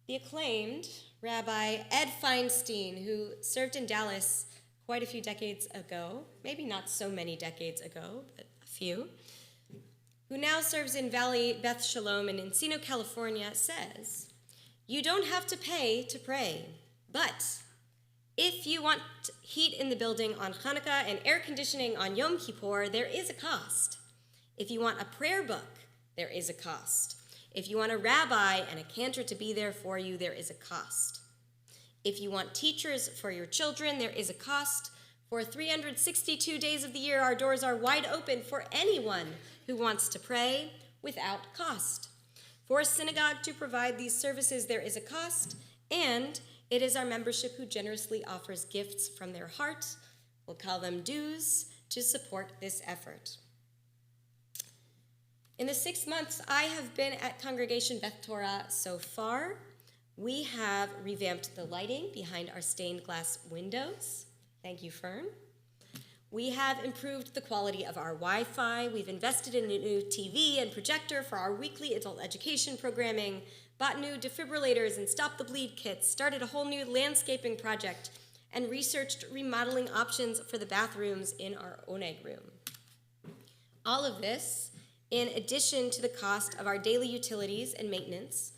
The acclaimed Rabbi Ed Feinstein, who served in Dallas quite a few decades ago, maybe not so many decades ago, but a few, who now serves in Valley Beth Shalom in Encino, California, says, "You don't have to pay to pray, but if you want heat in the building on Hanukkah and air conditioning on Yom Kippur, there is a cost. If you want a prayer book, there is a cost. If you want a rabbi and a cantor to be there for you, there is a cost. If you want teachers for your children, there is a cost. For 362 days of the year, our doors are wide open for anyone who wants to pray without cost. For a synagogue to provide these services, there is a cost, and it is our membership who generously offers gifts from their heart, we'll call them dues, to support this effort." In the 6 months I have been at Congregation Beth Torah so far, we have revamped the lighting behind our stained glass windows. Thank you, Fern. We have improved the quality of our Wi-Fi. We've invested in a new TV and projector for our weekly adult education programming, bought new defibrillators and Stop the Bleed kits, started a whole new landscaping project, and researched remodeling options for the bathrooms in our Oneg room. All of this in addition to the cost of our daily utilities and maintenance,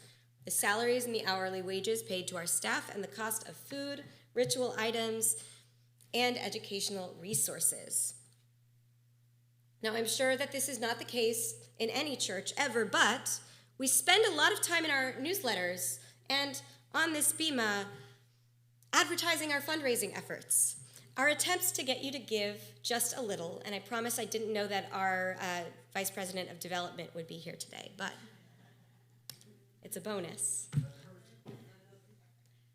the salaries and the hourly wages paid to our staff, and the cost of food, ritual items, and educational resources. Now, I'm sure that this is not the case in any church ever, but we spend a lot of time in our newsletters and on this bima advertising our fundraising efforts, our attempts to get you to give just a little, and I promise I didn't know that our Vice President of Development would be here today, but it's a bonus.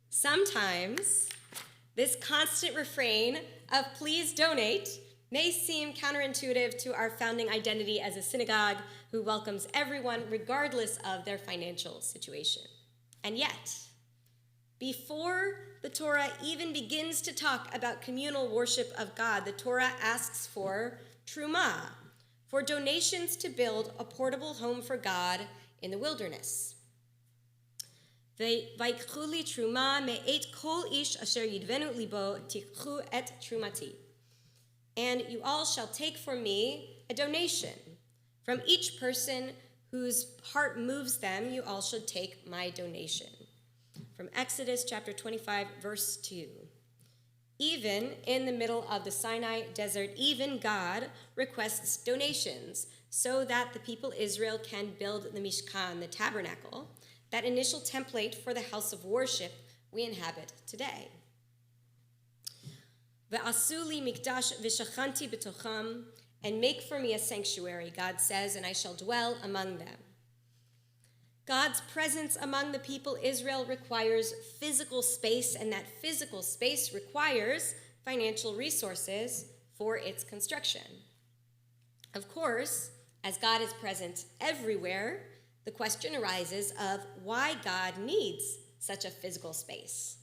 Sometimes this constant refrain of please donate may seem counterintuitive to our founding identity as a synagogue who welcomes everyone regardless of their financial situation. And yet, before the Torah even begins to talk about communal worship of God, the Torah asks for Terumah, for donations to build a portable home for God in the wilderness. Vayikchu li terumah me'et kol ish asher yidvenu libo tikchu et terumati. And you all shall take for me a donation. From each person whose heart moves them, you all should take my donation. From Exodus chapter 25, verse 2. Even in the middle of the Sinai desert, even God requests donations so that the people Israel can build the Mishkan, the tabernacle, that initial template for the house of worship we inhabit today. Ve'asu li mikdash v'shachanti b'tocham, and make for me a sanctuary, God says, and I shall dwell among them. God's presence among the people Israel requires physical space, and that physical space requires financial resources for its construction. Of course, as God is present everywhere, the question arises of why God needs such a physical space.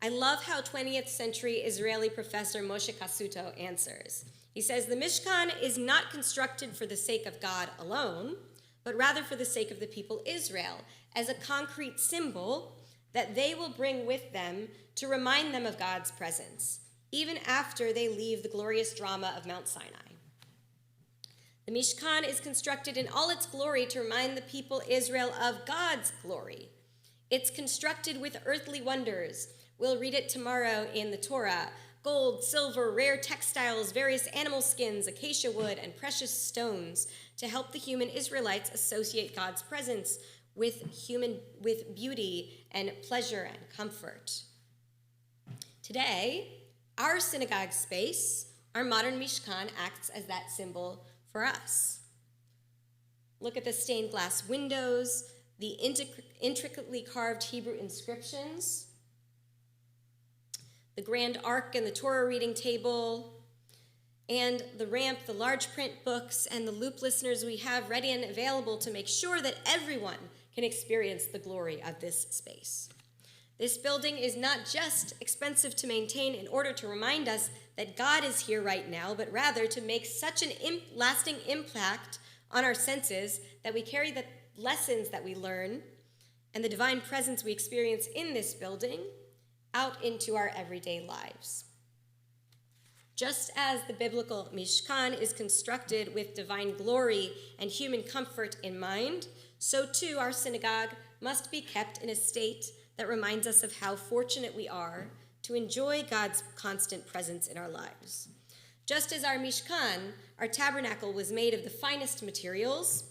I love how 20th century Israeli professor Moshe Kasuto answers. He says, the Mishkan is not constructed for the sake of God alone, but rather for the sake of the people Israel, as a concrete symbol that they will bring with them to remind them of God's presence, even after they leave the glorious drama of Mount Sinai. The Mishkan is constructed in all its glory to remind the people Israel of God's glory. It's constructed with earthly wonders. We'll read it tomorrow in the Torah. Gold, silver, rare textiles, various animal skins, acacia wood, and precious stones to help the human Israelites associate God's presence with beauty and pleasure and comfort. Today, our synagogue space, our modern Mishkan, acts as that symbol for us. Look at the stained glass windows, the intricately carved Hebrew inscriptions, the grand ark and the Torah reading table, and the ramp, the large print books, and the loop listeners we have ready and available to make sure that everyone can experience the glory of this space. This building is not just expensive to maintain in order to remind us that God is here right now, but rather to make such an lasting impact on our senses that we carry the lessons that we learn and the divine presence we experience in this building out into our everyday lives. Just as the biblical Mishkan is constructed with divine glory and human comfort in mind, so too our synagogue must be kept in a state that reminds us of how fortunate we are to enjoy God's constant presence in our lives. Just as our Mishkan, our tabernacle, was made of the finest materials,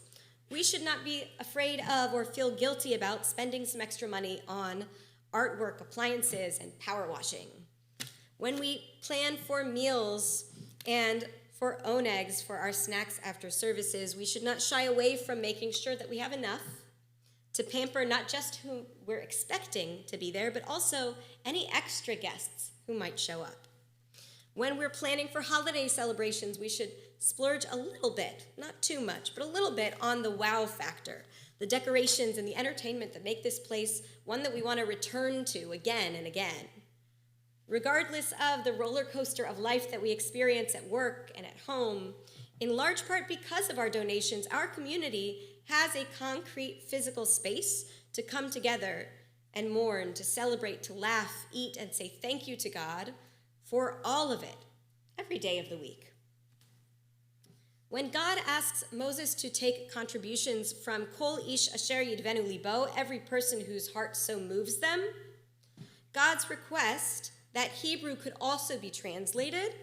we should not be afraid of or feel guilty about spending some extra money on artwork, appliances, and power washing. When we plan for meals and for onegs for our snacks after services, we should not shy away from making sure that we have enough to pamper not just who we're expecting to be there, but also any extra guests who might show up. When we're planning for holiday celebrations, we should splurge a little bit, not too much, but a little bit on the wow factor, the decorations and the entertainment that make this place one that we want to return to again and again. Regardless of the roller coaster of life that we experience at work and at home, in large part because of our donations, our community has a concrete physical space to come together and mourn, to celebrate, to laugh, eat, and say thank you to God for all of it, every day of the week. When God asks Moses to take contributions from Kol Ish Asher Yidvenu Libo, every person whose heart so moves them, God's request that Hebrew could also be translated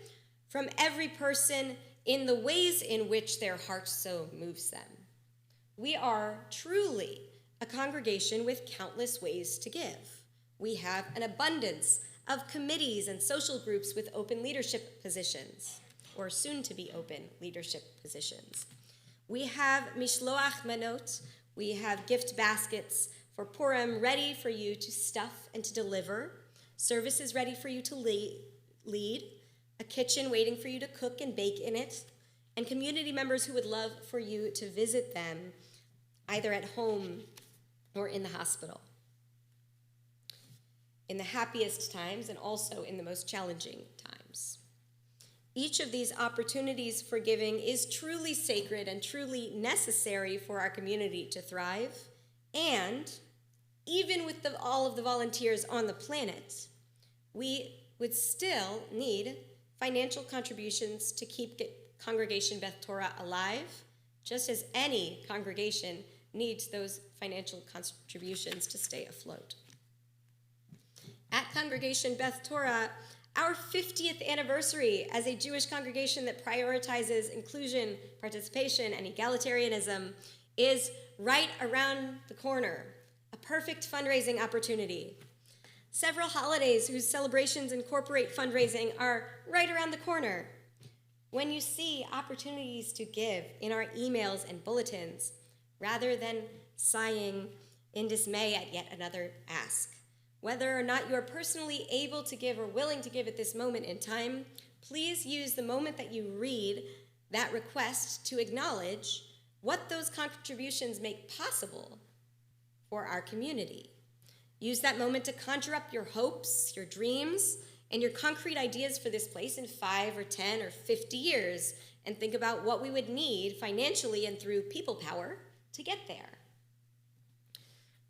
from every person in the ways in which their heart so moves them. We are truly a congregation with countless ways to give. We have an abundance of committees and social groups with open leadership positions, or soon-to-be open leadership positions. We have mishloach manot, we have gift baskets for Purim ready for you to stuff and to deliver, services ready for you to lead, a kitchen waiting for you to cook and bake in it, and community members who would love for you to visit them either at home or in the hospital, in the happiest times and also in the most challenging times. Each of these opportunities for giving is truly sacred and truly necessary for our community to thrive. And even with all of the volunteers on the planet, we would still need financial contributions to keep Congregation Beth Torah alive, just as any congregation needs those financial contributions to stay afloat. At Congregation Beth Torah, our 50th anniversary as a Jewish congregation that prioritizes inclusion, participation, and egalitarianism is right around the corner, a perfect fundraising opportunity. Several holidays whose celebrations incorporate fundraising are right around the corner. When you see opportunities to give in our emails and bulletins, rather than sighing in dismay at yet another ask, whether or not you are personally able to give or willing to give at this moment in time, please use the moment that you read that request to acknowledge what those contributions make possible for our community. Use that moment to conjure up your hopes, your dreams, and your concrete ideas for this place in 5 or 10 or 50 years, and think about what we would need financially and through people power to get there.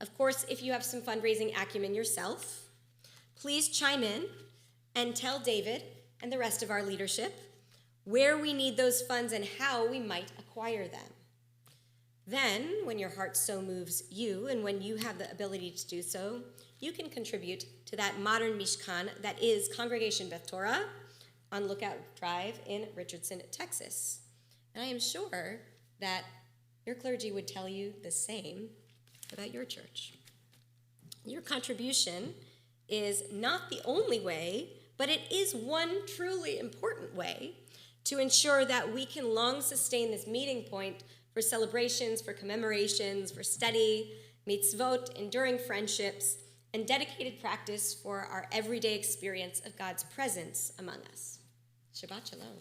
Of course, if you have some fundraising acumen yourself, please chime in and tell David and the rest of our leadership where we need those funds and how we might acquire them. Then, when your heart so moves you and when you have the ability to do so, you can contribute to that modern Mishkan that is Congregation Beth Torah on Lookout Drive in Richardson, Texas. And I am sure that your clergy would tell you the same about your church. Your contribution is not the only way, but it is one truly important way to ensure that we can long sustain this meeting point for celebrations, for commemorations, for study, mitzvot, enduring friendships, and dedicated practice for our everyday experience of God's presence among us. Shabbat Shalom.